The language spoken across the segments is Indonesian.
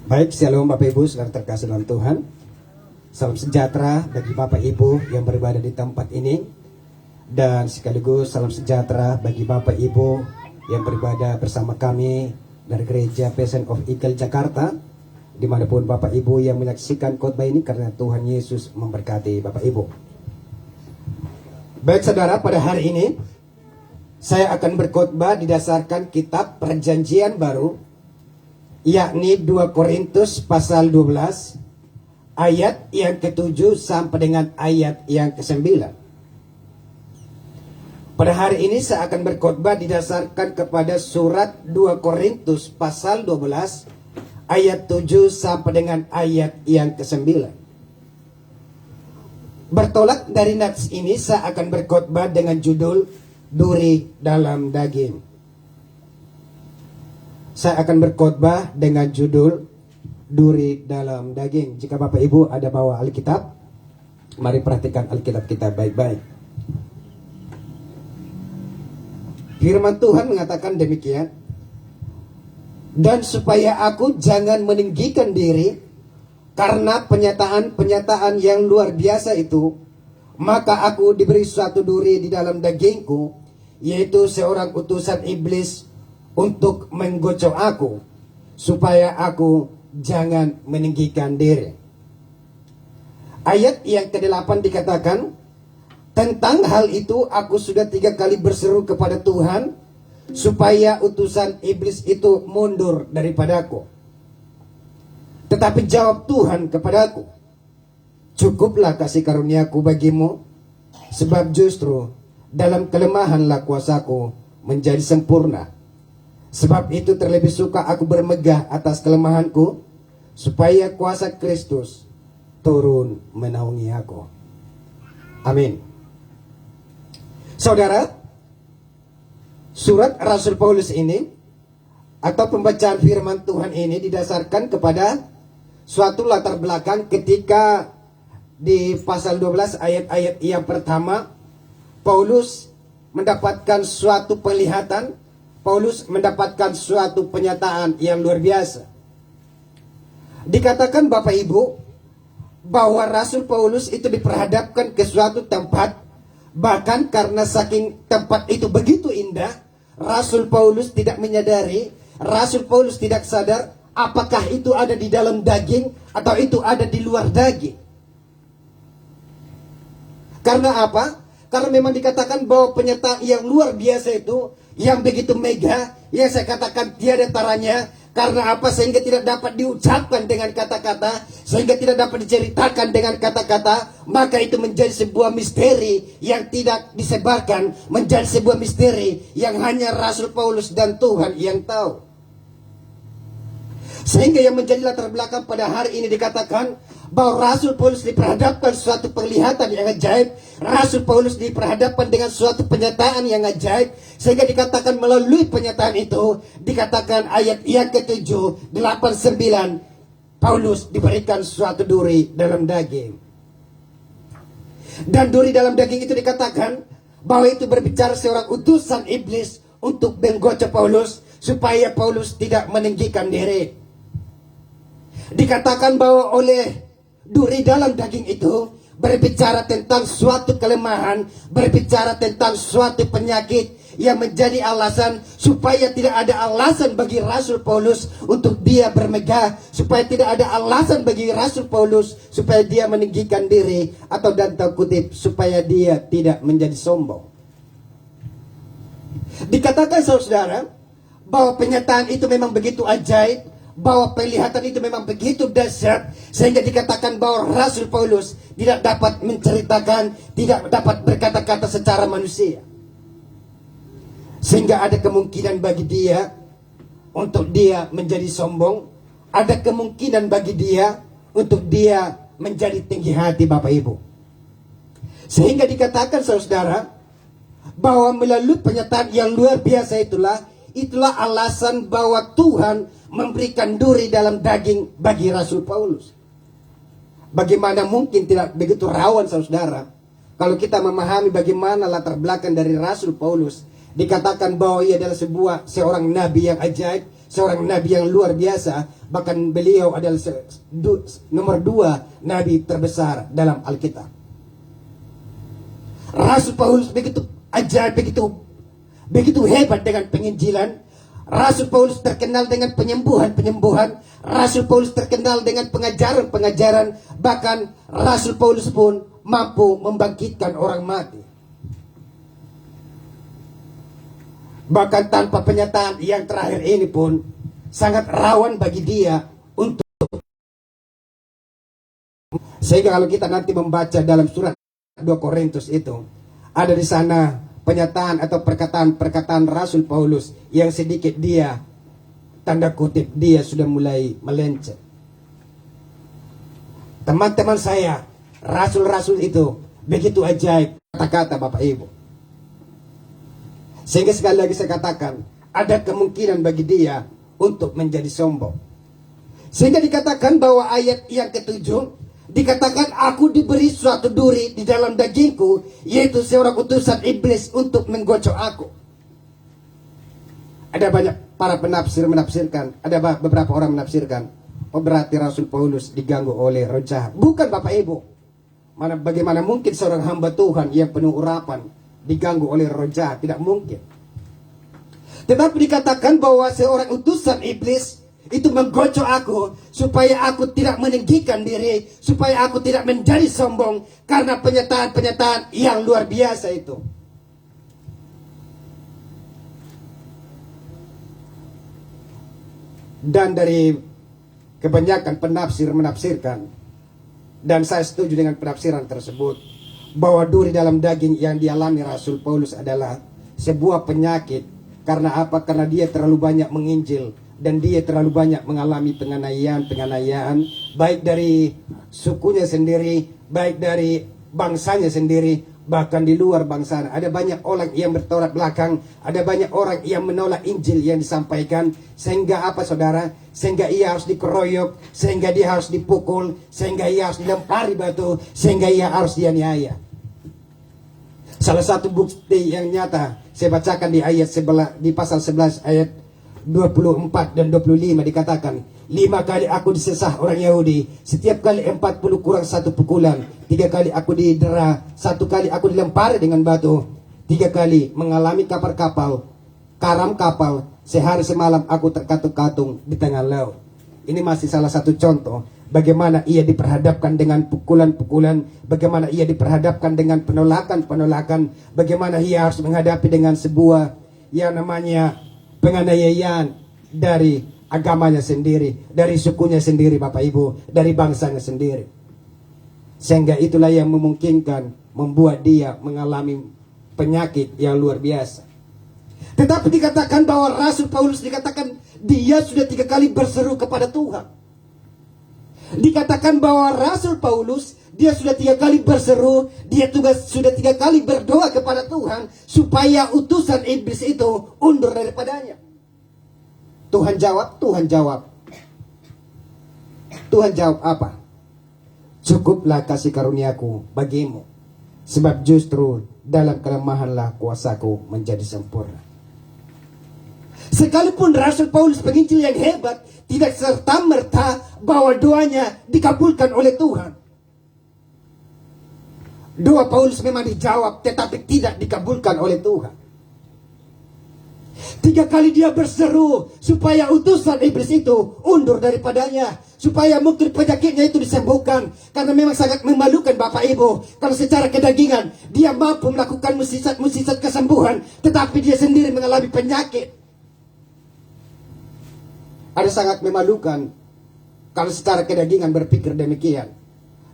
Baik, shalom Bapak Ibu saudara terkasih dalam Tuhan. Salam sejahtera bagi Bapak Ibu yang beribadah di tempat ini, dan sekaligus salam sejahtera bagi Bapak Ibu yang beribadah bersama kami dari Gereja Passion of Eagle Jakarta, dimanapun Bapak Ibu yang menyaksikan khotbah ini, karena Tuhan Yesus memberkati Bapak Ibu. Baik saudara, pada hari ini saya akan berkhotbah didasarkan kitab Perjanjian Baru, yakni 2 Korintus pasal 12 ayat yang ke-7 sampai dengan ayat yang ke-9. Pada hari ini saya akan berkhotbah didasarkan kepada surat 2 Korintus pasal 12 ayat 7 sampai dengan ayat yang ke-9. Bertolak dari nats ini saya akan berkhotbah dengan judul Duri dalam Daging. Saya akan berkhotbah dengan judul Duri dalam Daging. Jika Bapak Ibu ada bawa Alkitab, mari perhatikan Alkitab kita baik-baik. Firman Tuhan mengatakan demikian. Dan supaya aku jangan meninggikan diri karena penyataan-penyataan yang luar biasa itu, maka aku diberi suatu duri di dalam dagingku, yaitu seorang utusan iblis untuk menggocok aku, supaya aku jangan meninggikan diri. Ayat yang ke-8 dikatakan, tentang hal itu aku sudah 3 kali berseru kepada Tuhan, supaya utusan iblis itu mundur daripadaku. Tetapi jawab Tuhan kepadaku, cukuplah kasih karuniaku bagimu, sebab justru dalam kelemahanlah kuasaku menjadi sempurna. Sebab itu terlebih suka aku bermegah atas kelemahanku, supaya kuasa Kristus turun menaungi aku. Amin. Saudara, surat Rasul Paulus ini atau pembacaan firman Tuhan ini didasarkan kepada suatu latar belakang ketika di pasal 12 ayat-ayat yang pertama, Paulus mendapatkan suatu penglihatan, Paulus mendapatkan suatu penyataan yang luar biasa. Dikatakan Bapak Ibu bahwa Rasul Paulus itu diperhadapkan ke suatu tempat, bahkan karena saking tempat itu begitu indah, Rasul Paulus tidak menyadari, Rasul Paulus tidak sadar apakah itu ada di dalam daging atau itu ada di luar daging. Karena apa? Karena memang dikatakan bahwa penyataan yang luar biasa itu, yang begitu mega, yang saya katakan tiada taranya. Karena apa? Sehingga tidak dapat diucapkan dengan kata-kata, sehingga tidak dapat diceritakan dengan kata-kata. Maka itu menjadi sebuah misteri yang tidak disebarkan, menjadi sebuah misteri yang hanya Rasul Paulus dan Tuhan yang tahu. Sehingga yang menjadi latar belakang pada hari ini dikatakan bahwa Rasul Paulus diperhadapkan suatu penglihatan yang ajaib, Rasul Paulus diperhadapkan dengan suatu penyataan yang ajaib, sehingga dikatakan melalui penyataan itu, dikatakan ayat yang ke-7, 8, 9, Paulus diberikan suatu duri dalam daging. Dan duri dalam daging itu dikatakan bahwa itu berbicara seorang utusan iblis untuk menggocok Paulus, supaya Paulus tidak meninggikan diri. Dikatakan bahwa oleh duri dalam daging itu berbicara tentang suatu kelemahan, berbicara tentang suatu penyakit yang menjadi alasan supaya tidak ada alasan bagi Rasul Paulus untuk dia bermegah, supaya tidak ada alasan bagi Rasul Paulus supaya dia meninggikan diri, atau dalam tanda kutip supaya dia tidak menjadi sombong. Dikatakan saudara bahwa penyataan itu memang begitu ajaib, bahwa penglihatan itu memang begitu dahsyat, sehingga dikatakan bahwa Rasul Paulus tidak dapat menceritakan, tidak dapat berkata-kata secara manusia. Sehingga ada kemungkinan bagi dia untuk dia menjadi sombong, ada kemungkinan bagi dia untuk dia menjadi tinggi hati Bapak Ibu. Sehingga dikatakan saudara bahwa melalui penyataan yang luar biasa itulah alasan bahwa Tuhan memberikan duri dalam daging bagi Rasul Paulus. Bagaimana mungkin tidak begitu rawan saudara kalau kita memahami bagaimana latar belakang dari Rasul Paulus. Dikatakan bahwa ia adalah seorang nabi yang ajaib, seorang nabi yang luar biasa. Bahkan beliau adalah nomor 2 nabi terbesar dalam Alkitab. Rasul Paulus begitu ajaib, begitu hebat dengan penginjilan. Rasul Paulus terkenal dengan penyembuhan. Rasul Paulus terkenal dengan pengajaran. Bahkan Rasul Paulus pun mampu membangkitkan orang mati. Bahkan tanpa penyataan yang terakhir ini pun sangat rawan bagi dia untuk. Sehingga kalau kita nanti membaca dalam surat 2 Korintus itu, ada di sana penyataan atau perkataan Rasul Paulus yang sedikit dia, tanda kutip, dia sudah mulai melenceng. Teman-teman saya, rasul-rasul itu begitu ajaib kata-kata Bapak Ibu. Sehingga sekali lagi saya katakan, ada kemungkinan bagi dia untuk menjadi sombong. Sehingga dikatakan bahwa ayat yang ke-7, dikatakan aku diberi suatu duri di dalam dagingku, yaitu seorang utusan iblis untuk menggocok aku. Ada banyak para penafsir menafsirkan, ada beberapa orang menafsirkan, oh berarti Rasul Paulus diganggu oleh roh jahat. Bukan Bapak Ibu. Bagaimana mungkin seorang hamba Tuhan yang penuh urapan diganggu oleh roh jahat? Tidak mungkin. Tetapi dikatakan bahwa seorang utusan iblis itu menggocok aku supaya aku tidak meninggikan diri, supaya aku tidak menjadi sombong karena penyataan-penyataan yang luar biasa itu. Dan dari kebanyakan penafsir menafsirkan, dan saya setuju dengan penafsiran tersebut, bahwa duri dalam daging yang dialami Rasul Paulus adalah sebuah penyakit. Karena apa? Karena dia terlalu banyak menginjil dan dia terlalu banyak mengalami penganiayaan, baik dari sukunya sendiri, baik dari bangsanya sendiri, bahkan di luar bangsa. Ada banyak orang yang bertolak belakang, ada banyak orang yang menolak Injil yang disampaikan, sehingga apa saudara? Sehingga ia harus dikeroyok, sehingga dia harus dipukul, sehingga ia harus dilempari batu, sehingga ia harus dianiaya. Salah satu bukti yang nyata saya bacakan di di pasal 11 ayat 24 dan 25 dikatakan, 5 kali aku disesah orang Yahudi, setiap kali 40 kurang 1 pukulan, 3 kali aku didera, 1 kali aku dilempari dengan batu, 3 kali mengalami karam kapal, sehari semalam aku terkatung-katung di tengah laut. Ini masih salah satu contoh bagaimana ia diperhadapkan dengan pukulan-pukulan, bagaimana ia diperhadapkan dengan penolakan-penolakan, bagaimana ia harus menghadapi dengan sebuah yang namanya penganiayaan dari agamanya sendiri, dari sukunya sendiri Bapak Ibu, dari bangsanya sendiri. Sehingga itulah yang memungkinkan membuat dia mengalami penyakit yang luar biasa. Tetapi dikatakan bahwa Rasul Paulus dikatakan dia sudah 3 kali berseru kepada Tuhan. Dikatakan bahwa Rasul Paulus dia sudah 3 kali berseru, dia juga sudah 3 kali berdoa kepada Tuhan supaya utusan iblis itu undur daripadanya. Tuhan jawab apa? Cukuplah kasih karuniaku bagimu, sebab justru dalam kelemahanlah kuasaku menjadi sempurna. Sekalipun Rasul Paulus penginjil yang hebat, tidak serta-merta bahwa doanya dikabulkan oleh Tuhan. Doa Paulus memang dijawab, tetapi tidak dikabulkan oleh Tuhan. 3 kali dia berseru supaya utusan iblis itu undur daripadanya, supaya mungkin penyakitnya itu disembuhkan. Karena memang sangat memalukan Bapak Ibu, kalau secara kedagingan dia mampu melakukan musisat kesembuhan, tetapi dia sendiri mengalami penyakit. Ada sangat memalukan kalau secara kedagingan berpikir demikian.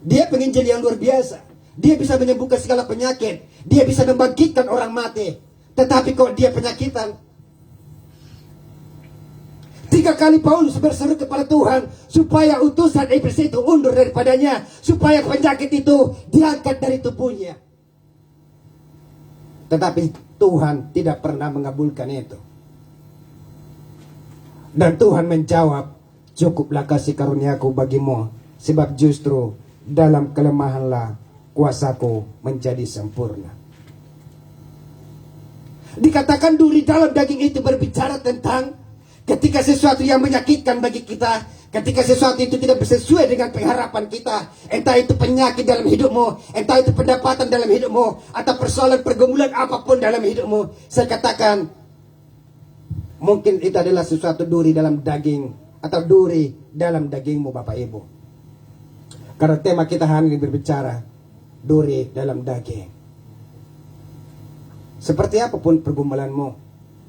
Dia penginjil yang luar biasa, dia bisa menyembuhkan segala penyakit, dia bisa membangkitkan orang mati, tetapi kok dia penyakitan. 3 kali Paulus berseru kepada Tuhan supaya utusan iblis itu undur daripadanya, supaya penyakit itu diangkat dari tubuhnya. Tetapi Tuhan tidak pernah mengabulkan itu. Dan Tuhan menjawab, cukuplah kasih karuniaku bagimu, sebab justru dalam kelemahanlah kuasaku menjadi sempurna. Dikatakan duri dalam daging itu berbicara tentang Ketika sesuatu yang menyakitkan bagi kita, ketika sesuatu itu tidak sesuai dengan pengharapan kita, entah itu penyakit dalam hidupmu, entah itu pendapatan dalam hidupmu, atau persoalan pergumulan apapun dalam hidupmu, saya katakan, mungkin itu adalah sesuatu duri dalam daging, atau duri dalam dagingmu Bapak Ibu. Karena tema kita hari ini berbicara, duri dalam daging. Seperti apapun pergumulanmu,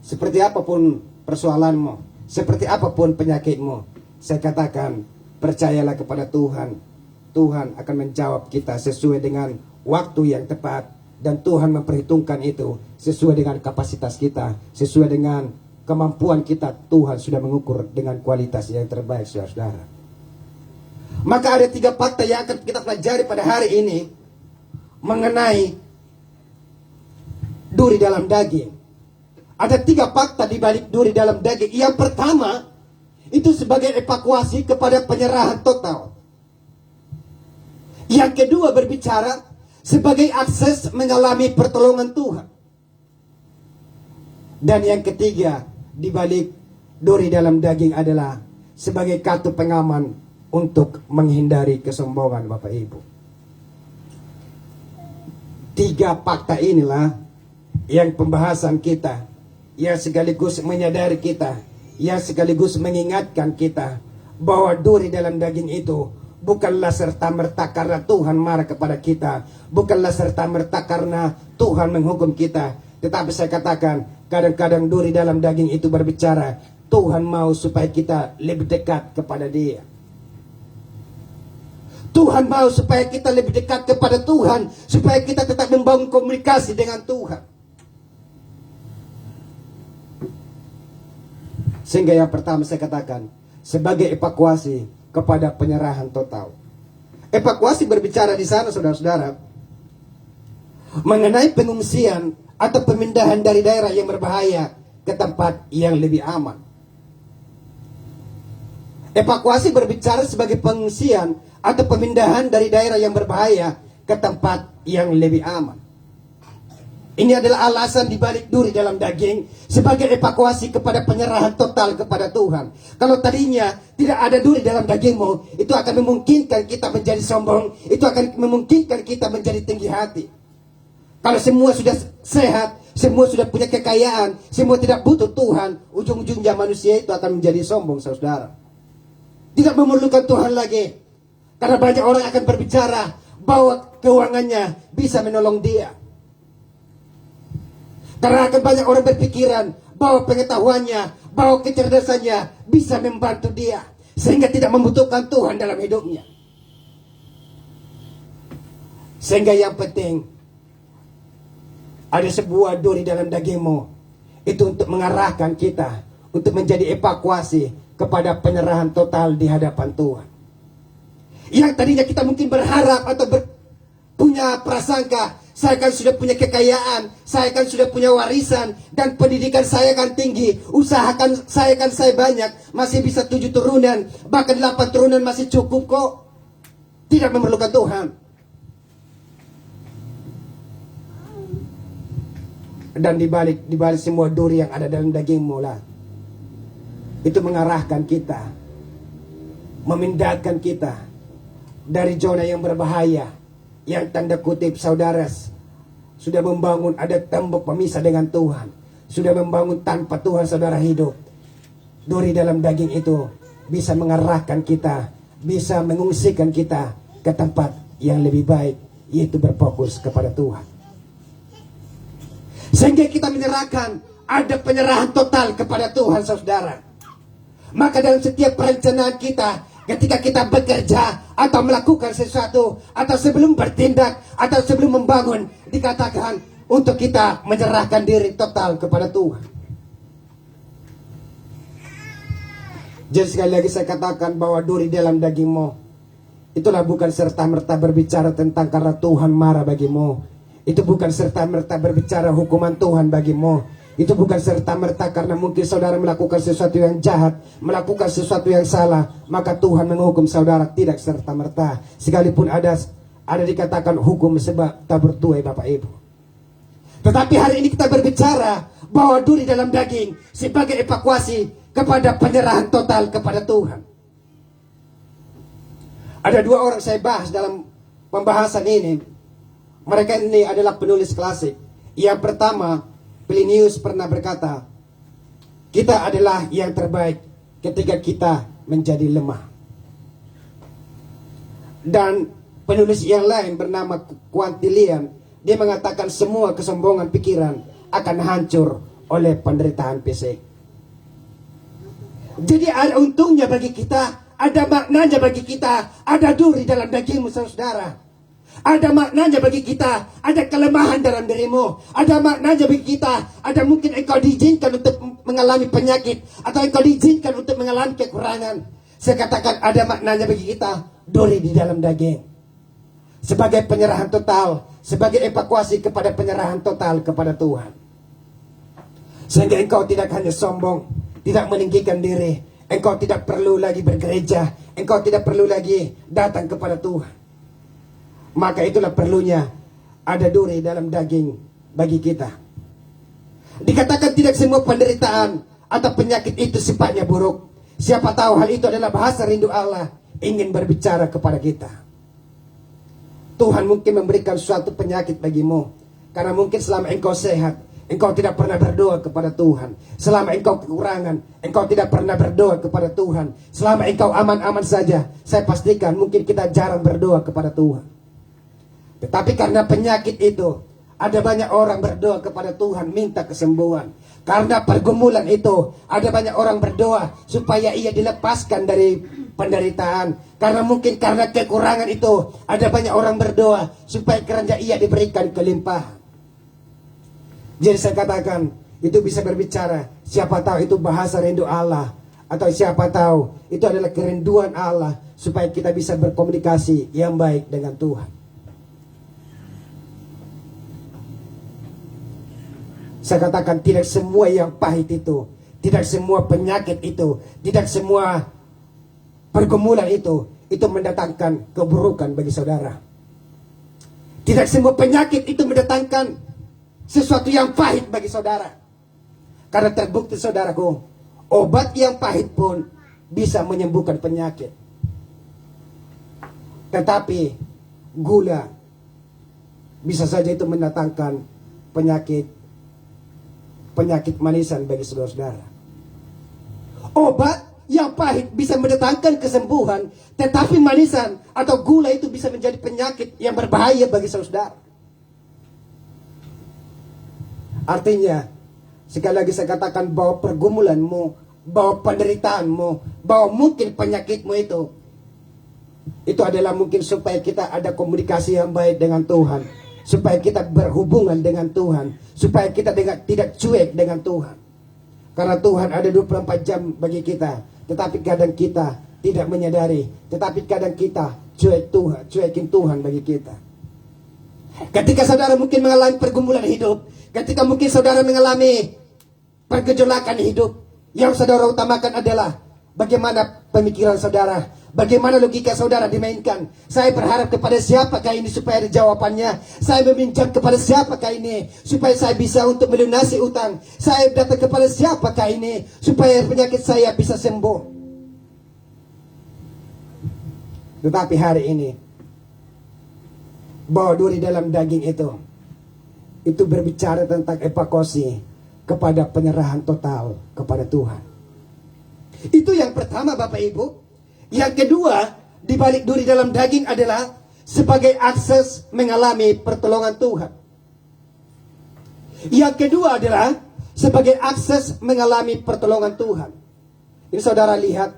seperti apapun persoalanmu, seperti apapun penyakitmu, saya katakan, percayalah kepada Tuhan. Tuhan akan menjawab kita sesuai dengan waktu yang tepat, dan Tuhan memperhitungkan itu sesuai dengan kapasitas kita, sesuai dengan kemampuan kita. Tuhan sudah mengukur dengan kualitas yang terbaik, saudara-saudara. Maka ada 3 fakta yang akan kita pelajari pada hari ini mengenai duri dalam daging. Ada 3 fakta di balik duri dalam daging. Yang pertama, itu sebagai evakuasi kepada penyerahan total. Yang kedua berbicara sebagai akses mengalami pertolongan Tuhan. Dan yang ketiga, di balik duri dalam daging adalah sebagai kartu pengaman untuk menghindari kesombongan Bapak Ibu. 3 fakta inilah yang pembahasan kita, yang sekaligus menyadari kita, yang sekaligus mengingatkan kita bahwa duri dalam daging itu bukanlah serta-merta karena Tuhan marah kepada kita, bukanlah serta-merta karena Tuhan menghukum kita. Tetapi saya katakan, kadang-kadang duri dalam daging itu berbicara, Tuhan mau supaya kita lebih dekat kepada Dia. Tuhan mau supaya kita lebih dekat kepada Tuhan, supaya kita tetap membangun komunikasi dengan Tuhan. Sehingga yang pertama saya katakan, sebagai evakuasi kepada penyerahan total. Evakuasi berbicara di sana, saudara-saudara, mengenai pengungsian atau pemindahan dari daerah yang berbahaya ke tempat yang lebih aman. Evakuasi berbicara sebagai pengungsian atau pemindahan dari daerah yang berbahaya ke tempat yang lebih aman. Ini adalah alasan dibalik duri dalam daging sebagai evakuasi kepada penyerahan total kepada Tuhan. Kalau tadinya tidak ada duri dalam dagingmu, itu akan memungkinkan kita menjadi sombong, itu akan memungkinkan kita menjadi tinggi hati. Kalau semua sudah sehat, semua sudah punya kekayaan, semua tidak butuh Tuhan, ujung-ujungnya manusia itu akan menjadi sombong, saudara. Tidak memerlukan Tuhan lagi. Karena banyak orang akan berbicara bahwa keuangannya bisa menolong dia. Karena akan banyak orang berpikiran bahwa pengetahuannya, bahwa kecerdasannya bisa membantu dia, sehingga tidak membutuhkan Tuhan dalam hidupnya. Sehingga yang penting, ada sebuah duri dalam dagingmu, itu untuk mengarahkan kita, untuk menjadi evakuasi kepada penyerahan total di hadapan Tuhan. Yang tadinya kita mungkin berharap atau punya prasangka, saya kan sudah punya kekayaan, saya kan sudah punya warisan, dan pendidikan saya kan tinggi, usahakan saya kan saya banyak, masih bisa 7 turunan, bahkan 8 turunan masih cukup kok. Tidak memerlukan Tuhan. Dan dibalik semua duri yang ada dalam dagingmu lah, itu mengarahkan kita, memindahkan kita dari zona yang berbahaya, yang tanda kutip saudara sudah membangun ada tembok pemisah dengan Tuhan, sudah membangun tanpa Tuhan saudara hidup. Duri dalam daging itu bisa mengarahkan kita, bisa mengungsikan kita ke tempat yang lebih baik, yaitu berfokus kepada Tuhan. Sehingga kita menyerahkan, ada penyerahan total kepada Tuhan, saudara. Maka dalam setiap perencanaan kita, ketika kita bekerja atau melakukan sesuatu, atau sebelum bertindak, atau sebelum membangun, dikatakan untuk kita menyerahkan diri total kepada Tuhan. Jadi sekali lagi saya katakan bahwa duri dalam dagingmu, itulah bukan serta-merta berbicara tentang karena Tuhan marah bagimu. Itu bukan serta-merta berbicara hukuman Tuhan bagimu. Itu bukan serta-merta karena mungkin saudara melakukan sesuatu yang jahat, melakukan sesuatu yang salah, maka Tuhan menghukum saudara. Tidak serta-merta. Sekalipun ada dikatakan hukum sebab tak bertuai Bapak Ibu. Tetapi hari ini kita berbicara bahwa duri dalam daging sebagai evakuasi kepada penyerahan total kepada Tuhan. Ada dua orang saya bahas dalam pembahasan ini. Mereka ini adalah penulis klasik. Yang pertama, Plinius pernah berkata, kita adalah yang terbaik ketika kita menjadi lemah. Dan penulis yang lain bernama Quintilian, dia mengatakan semua kesombongan pikiran akan hancur oleh penderitaan fisik. Jadi ada untungnya bagi kita, ada maknanya bagi kita, ada duri dalam dagingmu saudara. Ada maknanya bagi kita, ada kelemahan dalam dirimu. Ada maknanya bagi kita, ada mungkin engkau diizinkan untuk mengalami penyakit, atau engkau diizinkan untuk mengalami kekurangan. Saya katakan ada maknanya bagi kita, duri di dalam daging. Sebagai penyerahan total, sebagai evakuasi kepada penyerahan total kepada Tuhan. Sehingga engkau tidak hanya sombong, tidak meninggikan diri. Engkau tidak perlu lagi bergereja, engkau tidak perlu lagi datang kepada Tuhan. Maka itulah perlunya ada duri dalam daging bagi kita. Dikatakan tidak semua penderitaan atau penyakit itu sifatnya buruk. Siapa tahu hal itu adalah bahasa rindu Allah ingin berbicara kepada kita. Tuhan mungkin memberikan suatu penyakit bagimu, karena mungkin selama engkau sehat, engkau tidak pernah berdoa kepada Tuhan. Selama engkau kekurangan, engkau tidak pernah berdoa kepada Tuhan. Selama engkau aman-aman saja, saya pastikan mungkin kita jarang berdoa kepada Tuhan. Tetapi karena penyakit itu, ada banyak orang berdoa kepada Tuhan minta kesembuhan. Karena pergumulan itu, ada banyak orang berdoa supaya ia dilepaskan dari penderitaan. Karena mungkin karena kekurangan itu, ada banyak orang berdoa supaya kerana ia diberikan kelimpahan. Jadi saya katakan, itu bisa berbicara. Siapa tahu itu bahasa rindu Allah, atau siapa tahu itu adalah kerinduan Allah supaya kita bisa berkomunikasi yang baik dengan Tuhan. Saya katakan tidak semua yang pahit itu, tidak semua penyakit itu, tidak semua pergumulan itu mendatangkan keburukan bagi saudara. Tidak semua penyakit itu mendatangkan sesuatu yang pahit bagi saudara. Karena terbukti saudaraku, obat yang pahit pun bisa menyembuhkan penyakit. Tetapi gula bisa saja itu mendatangkan penyakit manisan bagi saudara-saudara. Obat yang pahit bisa mendatangkan kesembuhan, tetapi manisan atau gula itu bisa menjadi penyakit yang berbahaya bagi saudara. Artinya, sekali lagi saya katakan bahwa pergumulanmu, bahwa penderitaanmu, bahwa mungkin penyakitmu itu adalah mungkin supaya kita ada komunikasi yang baik dengan Tuhan. Supaya kita berhubungan dengan Tuhan, supaya kita tidak cuek dengan Tuhan. Karena Tuhan ada 24 jam bagi kita, tetapi kadang kita tidak menyadari, tetapi kadang kita cuekin Tuhan bagi kita. Ketika saudara mungkin mengalami pergumulan hidup, ketika mungkin saudara mengalami pergejolakan hidup, yang saudara utamakan adalah bagaimana pemikiran saudara, bagaimana logika saudara dimainkan. Saya berharap kepada siapakah ini supaya ada jawabannya. Saya meminjam kepada siapakah ini supaya saya bisa untuk melunasi utang. Saya datang kepada siapakah ini supaya penyakit saya bisa sembuh. Tetapi hari ini, bahwa duri dalam daging itu berbicara tentang evakuasi kepada penyerahan total kepada Tuhan. Itu yang pertama Bapak Ibu. Yang kedua, di balik duri dalam daging adalah sebagai akses mengalami pertolongan Tuhan. Yang kedua adalah sebagai akses mengalami pertolongan Tuhan. Ini saudara lihat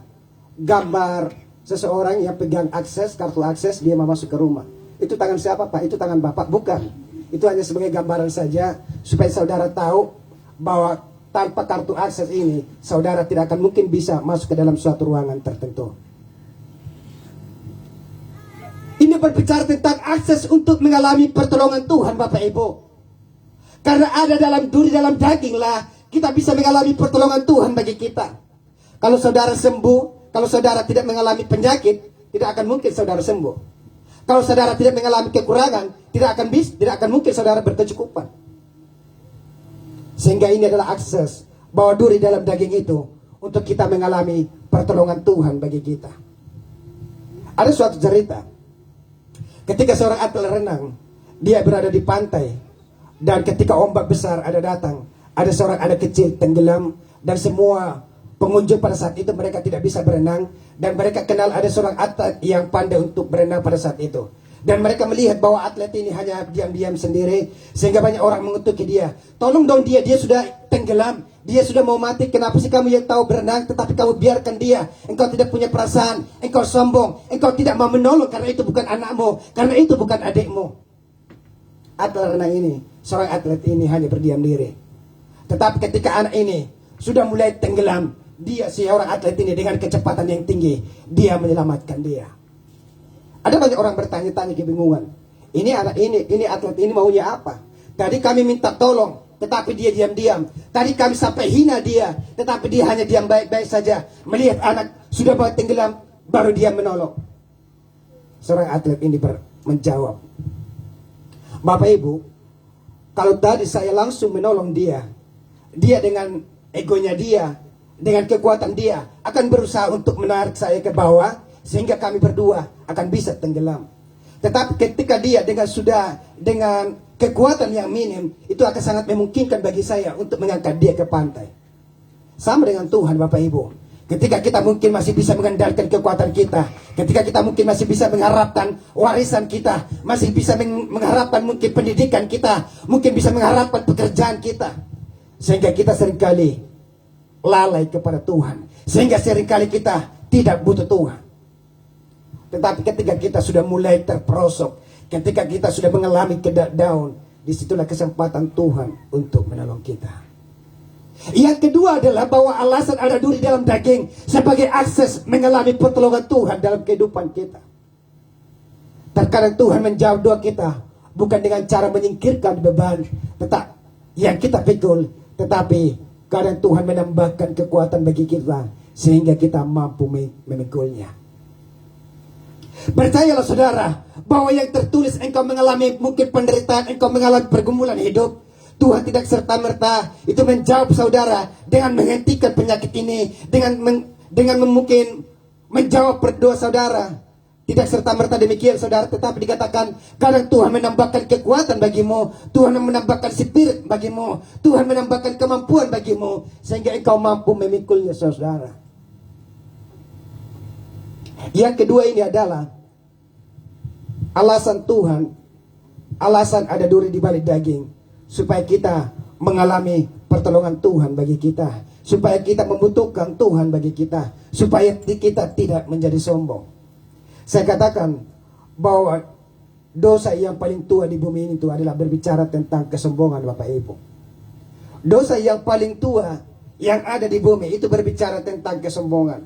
gambar seseorang yang pegang kartu akses, dia mau masuk ke rumah. Itu tangan siapa Pak? Itu tangan Bapak? Bukan. Itu hanya sebagai gambaran saja supaya saudara tahu bahwa tanpa kartu akses ini, saudara tidak akan mungkin bisa masuk ke dalam suatu ruangan tertentu. Ini berbicara tentang akses untuk mengalami pertolongan Tuhan Bapak Ibu. Karena ada dalam duri dalam daging lah kita bisa mengalami pertolongan Tuhan bagi kita. Kalau saudara sembuh, kalau saudara tidak mengalami penyakit, tidak akan mungkin saudara sembuh. Kalau saudara tidak mengalami kekurangan, tidak akan mungkin saudara berkecukupan. Sehingga ini adalah akses bahwa duri dalam daging itu untuk kita mengalami pertolongan Tuhan bagi kita. Ada suatu cerita, ketika seorang atlet renang, dia berada di pantai, dan ketika ombak besar ada datang, ada seorang anak kecil tenggelam, dan semua pengunjung pada saat itu mereka tidak bisa berenang, dan mereka kenal ada seorang atlet yang pandai untuk berenang pada saat itu. Dan mereka melihat bahwa atlet ini hanya diam-diam sendiri, sehingga banyak orang mengutuki dia. Tolong dong dia sudah tenggelam, dia sudah mau mati. Kenapa sih kamu yang tahu berenang, tetapi kamu biarkan dia? Engkau tidak punya perasaan, engkau sombong, engkau tidak mau menolong karena itu bukan anakmu, karena itu bukan adikmu. Atlet renang ini, seorang atlet ini hanya berdiam diri. Tetapi ketika anak ini sudah mulai tenggelam, seorang atlet ini dengan kecepatan yang tinggi, dia menyelamatkan dia. Ada banyak orang bertanya-tanya kebingungan. Ini atlet ini maunya apa? Tadi kami minta tolong, tetapi dia diam-diam. Tadi kami sampai hina dia, tetapi dia hanya diam baik-baik saja. Melihat anak sudah mau tenggelam, baru dia menolong. Seorang atlet ini menjawab, Bapak Ibu, kalau tadi saya langsung menolong dia dengan egonya dia, dengan kekuatan dia, akan berusaha untuk menarik saya ke bawah, sehingga kami berdua akan bisa tenggelam. Tetapi ketika dia dengan kekuatan yang minim, itu akan sangat memungkinkan bagi saya untuk mengangkat dia ke pantai. Sama dengan Tuhan Bapak Ibu. Ketika kita mungkin masih bisa mengandalkan kekuatan kita, ketika kita mungkin masih bisa mengharapkan warisan kita, masih bisa mengharapkan mungkin pendidikan kita, mungkin bisa mengharapkan pekerjaan kita, sehingga kita seringkali lalai kepada Tuhan, sehingga seringkali kita tidak butuh Tuhan. Tetapi ketika kita sudah mulai terperosok, ketika kita sudah mengalami down, disitulah kesempatan Tuhan untuk menolong kita. Yang kedua adalah bahwa alasan ada duri dalam daging sebagai akses mengalami pertolongan Tuhan dalam kehidupan kita. Terkadang Tuhan menjawab doa kita bukan dengan cara menyingkirkan beban yang kita pikul, tetapi kadang Tuhan menambahkan kekuatan bagi kita sehingga kita mampu memikulnya. Percayalah saudara, bahwa yang tertulis engkau mengalami mungkin penderitaan, engkau mengalami pergumulan hidup, Tuhan tidak serta-merta itu menjawab saudara dengan menghentikan penyakit ini, dengan mungkin menjawab berdoa saudara. Tidak serta-merta demikian saudara, tetapi dikatakan kadang Tuhan menambahkan kekuatan bagimu, Tuhan menambahkan spirit bagimu, Tuhan menambahkan kemampuan bagimu, sehingga engkau mampu memikulnya saudara. Yang kedua ini adalah alasan Tuhan, alasan ada duri di balik daging, supaya kita mengalami pertolongan Tuhan bagi kita, supaya kita membutuhkan Tuhan bagi kita, supaya kita tidak menjadi sombong. Saya katakan bahwa dosa yang paling tua di bumi ini itu adalah berbicara tentang kesombongan Bapak Ibu. Dosa yang paling tua yang ada di bumi itu berbicara tentang kesombongan.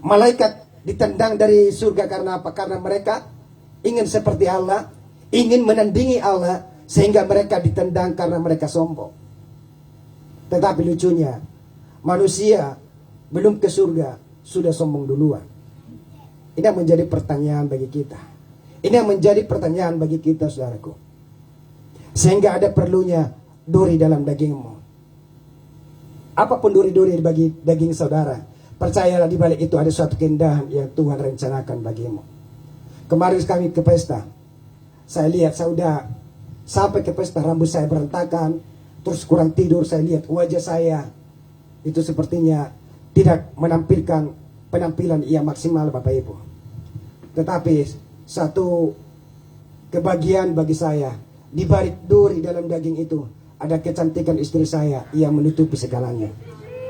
Malaikat ditendang dari surga karena apa? Karena mereka ingin seperti Allah, ingin menandingi Allah, sehingga mereka ditendang karena mereka sombong. Tetapi lucunya, manusia belum ke surga sudah sombong duluan. Ini yang menjadi pertanyaan bagi kita. Ini yang menjadi pertanyaan bagi kita saudaraku. Sehingga ada perlunya duri dalam dagingmu. Apapun duri-duri bagi daging saudara, percayalah di balik itu ada suatu keindahan yang Tuhan rencanakan bagimu. Kemarin kami ke pesta, saya lihat saudara sampai ke pesta rambut saya berantakan, terus kurang tidur. Saya lihat wajah saya itu sepertinya tidak menampilkan penampilan yang maksimal Bapak Ibu. Tetapi satu kebahagiaan bagi saya, di balik duri dalam daging itu ada kecantikan istri saya yang menutupi segalanya.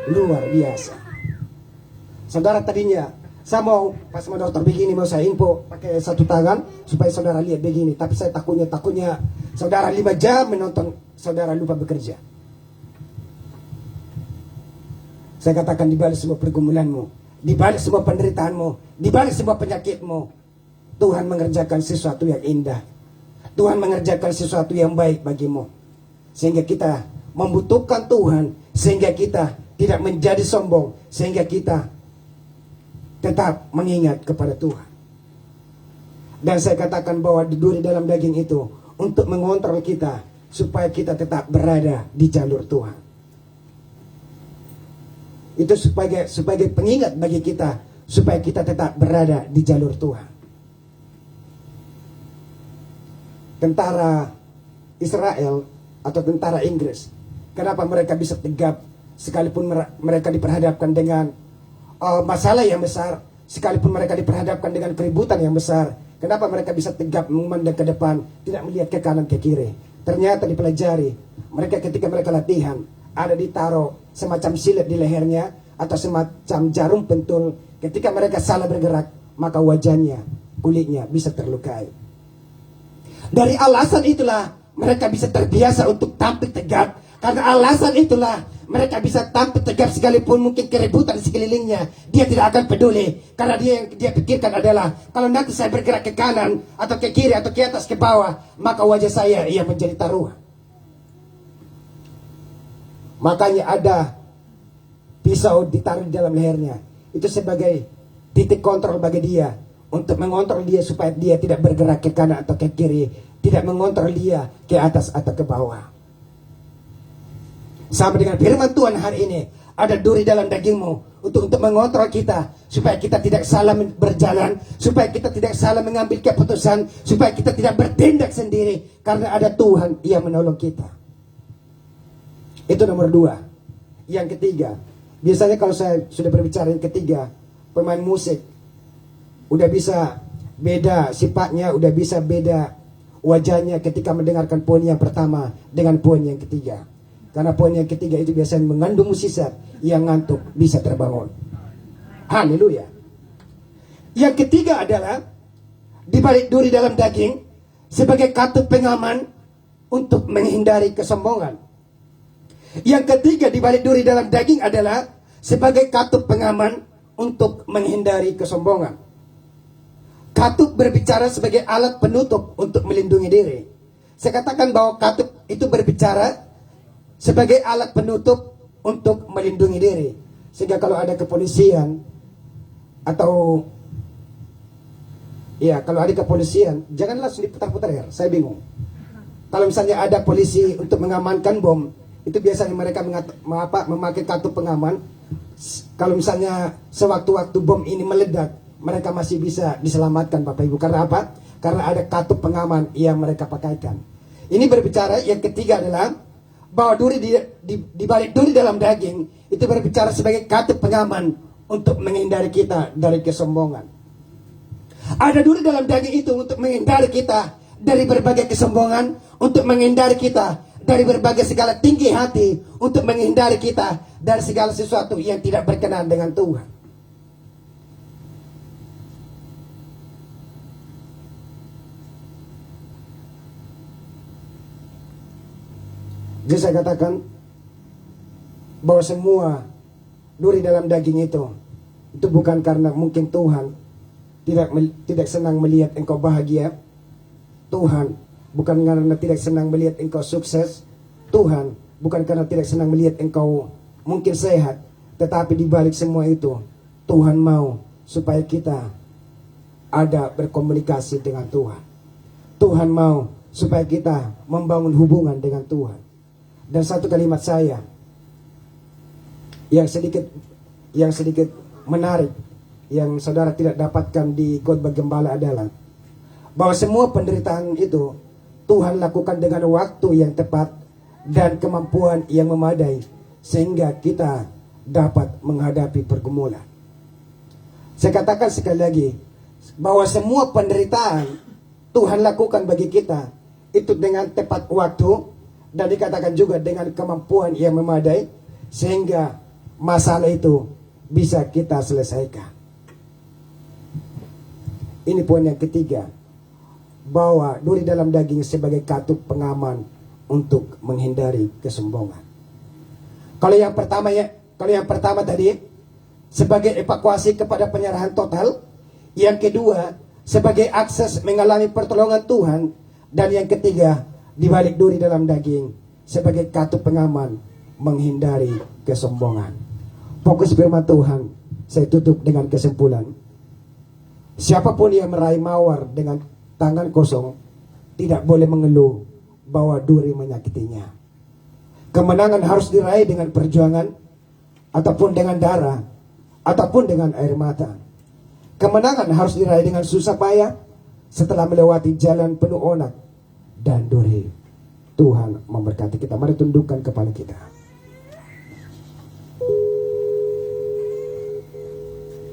Luar biasa. Saudara, tadinya saya mau pas mau dokter begini, mau saya info pakai satu tangan supaya saudara lihat begini, tapi saya takutnya saudara 5 jam menonton, saudara lupa bekerja. Saya katakan di balik semua pergumulanmu, di balik semua penderitaanmu, di balik semua penyakitmu, Tuhan mengerjakan sesuatu yang indah. Tuhan mengerjakan sesuatu yang baik bagimu, sehingga kita membutuhkan Tuhan, sehingga kita tidak menjadi sombong, sehingga kita tetap mengingat kepada Tuhan. Dan saya katakan bahwa duri dalam daging itu untuk mengontrol kita, supaya kita tetap berada di jalur Tuhan. Itu sebagai pengingat bagi kita supaya kita tetap berada di jalur Tuhan. Tentara Israel atau tentara Inggris, kenapa mereka bisa tegap sekalipun mereka diperhadapkan dengan masalah yang besar, sekalipun mereka diperhadapkan dengan keributan yang besar, kenapa mereka bisa tegap memandang ke depan, tidak melihat ke kanan ke kiri? Ternyata dipelajari, mereka ketika mereka latihan, ada ditaruh semacam silet di lehernya atau semacam jarum pentul. Ketika mereka salah bergerak, maka wajahnya, kulitnya bisa terlukai. Dari alasan itulah mereka bisa terbiasa untuk tampil tegap. Karena alasan itulah mereka bisa tampil tegap sekalipun mungkin keributan di sekelilingnya. Dia tidak akan peduli. Karena yang dia pikirkan adalah, kalau nanti saya bergerak ke kanan atau ke kiri atau ke atas ke bawah, maka wajah saya ia menjadi taruhan. Makanya ada pisau ditaruh di dalam lehernya. Itu sebagai titik kontrol bagi dia, untuk mengontrol dia supaya dia tidak bergerak ke kanan atau ke kiri, tidak mengontrol dia ke atas atau ke bawah. Sama dengan firman Tuhan hari ini, ada duri dalam dagingmu untuk mengontrol kita supaya kita tidak salah berjalan, supaya kita tidak salah mengambil keputusan, supaya kita tidak bertindak sendiri, karena ada Tuhan yang menolong kita. Itu nomor 2. Yang ketiga, biasanya kalau saya sudah berbicara yang ketiga, pemain musik udah bisa beda sifatnya, udah bisa beda wajahnya ketika mendengarkan poin yang pertama dengan poin yang ketiga. Karena poin yang ketiga itu biasanya mengandung musisat yang ngantuk bisa terbangun. Haleluya. Yang ketiga adalah dibalik duri dalam daging sebagai katup pengaman untuk menghindari kesombongan. Yang ketiga dibalik duri dalam daging adalah sebagai katup pengaman untuk menghindari kesombongan. Katup berbicara sebagai alat penutup untuk melindungi diri. Saya katakan bahwa katup itu berbicara sebagai alat penutup untuk melindungi diri. Sehingga kalau ada kepolisian atau kalau ada kepolisian, jangan langsung diputar-putar ya, saya bingung. Kalau misalnya ada polisi untuk mengamankan bom, itu biasanya mereka memakai katup pengaman. Kalau misalnya sewaktu-waktu bom ini meledak, mereka masih bisa diselamatkan Bapak Ibu. Karena apa? Karena ada katup pengaman yang mereka pakaikan. Ini berbicara yang ketiga adalah bahwa duri di balik duri dalam daging itu berbicara sebagai katup pengaman untuk menghindari kita dari kesombongan. Ada duri dalam daging itu untuk menghindari kita dari berbagai kesombongan, untuk menghindari kita dari berbagai segala tinggi hati, untuk menghindari kita dari segala sesuatu yang tidak berkenan dengan Tuhan. Jadi saya katakan bahwa semua duri dalam daging itu bukan karena mungkin Tuhan tidak senang melihat engkau bahagia. Tuhan bukan karena tidak senang melihat engkau sukses. Tuhan bukan karena tidak senang melihat engkau mungkin sehat. Tetapi di balik semua itu, Tuhan mau supaya kita ada berkomunikasi dengan Tuhan. Tuhan mau supaya kita membangun hubungan dengan Tuhan. Dan satu kalimat saya yang sedikit menarik, yang saudara tidak dapatkan di khotbah gembala adalah bahwa semua penderitaan itu Tuhan lakukan dengan waktu yang tepat dan kemampuan yang memadai sehingga kita dapat menghadapi pergumulan. Saya katakan sekali lagi bahwa semua penderitaan Tuhan lakukan bagi kita itu dengan tepat waktu. Dan dikatakan juga dengan kemampuan yang memadai sehingga masalah itu bisa kita selesaikan. Ini poin yang ketiga, bahwa duri dalam daging sebagai katup pengaman untuk menghindari kesombongan. Kalau yang pertama tadi sebagai evakuasi kepada penyerahan total, yang kedua sebagai akses mengalami pertolongan Tuhan, dan yang ketiga di balik duri dalam daging sebagai katup pengaman menghindari kesombongan. Fokus firman Tuhan, saya tutup dengan kesimpulan. Siapapun yang meraih mawar dengan tangan kosong tidak boleh mengeluh bahwa duri menyakitinya. Kemenangan harus diraih dengan perjuangan. ataupun dengan darah, ataupun dengan air mata. Kemenangan harus diraih dengan susah payah setelah melewati jalan penuh onak dan duri. Tuhan memberkati kita. Mari tundukkan kepala kita.